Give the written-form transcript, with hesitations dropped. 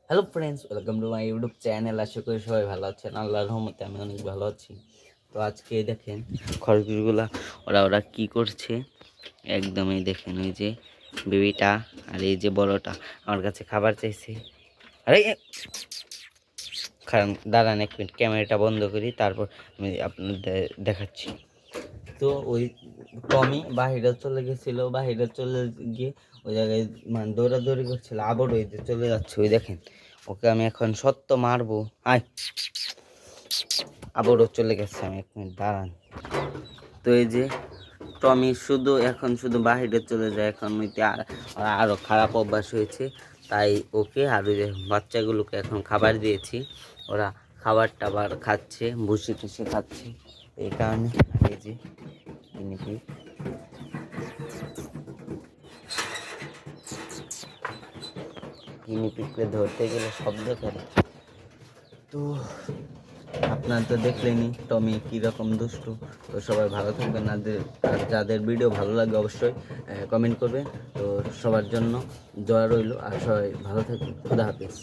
Hello friends, welcome to my YouTube channel. আশা করি সবাই ভালো আছেন। আল্লাহর রহমতে আমি অনেক ভালো আছি। তো আজকে দেখেন খরগোশগুলা ওরা কি করছে। একদমই দেখেন, ওই যে বেবিটা আর এই যে বড়টা আমার কাছে খাবার চাইছে। আরে কারণ দাঁড়ান এক মিনিট, ক্যামেরাটা বন্ধ করি, তারপর আমি আপনাদের দেখাচ্ছি। তো ওই টমি বাহিরে চলে গেছিল, বাহিরে চলে গিয়ে ওই জায়গায় মানে দৌড়াদৌড়ি করছিল, আবার ওই যে চলে যাচ্ছে। ওই দেখেন, ওকে আমি এখন সত্য মারবো। আয়, আবারও চলে গেছে। আমি এক মিনিট দাঁড়ান। তো এই যে টমি এখন শুধু বাহিরে চলে যায়। এখন ওইতে আরও খারাপ অভ্যাস হয়েছে, তাই ওকে আর ওই যে বাচ্চাগুলোকে এখন খাবার দিয়েছি। ওরা খাবার টাবার খাচ্ছে, ভুসি টুসি খাচ্ছে। এই কারণে এই যে নাকি গিনিপিগকে ধরতে গেলে শব্দ করে। তো আপনারা তো দেখলেনই টমি কীরকম দুষ্টু। তো সবাই ভালো থাকবেন। আর যাদের ভিডিও ভালো লাগে অবশ্যই কমেন্ট করবেন। তো সবার জন্য দোয়া রইল, আর সবাই ভালো থাকবেন। খুদা হাফেজ।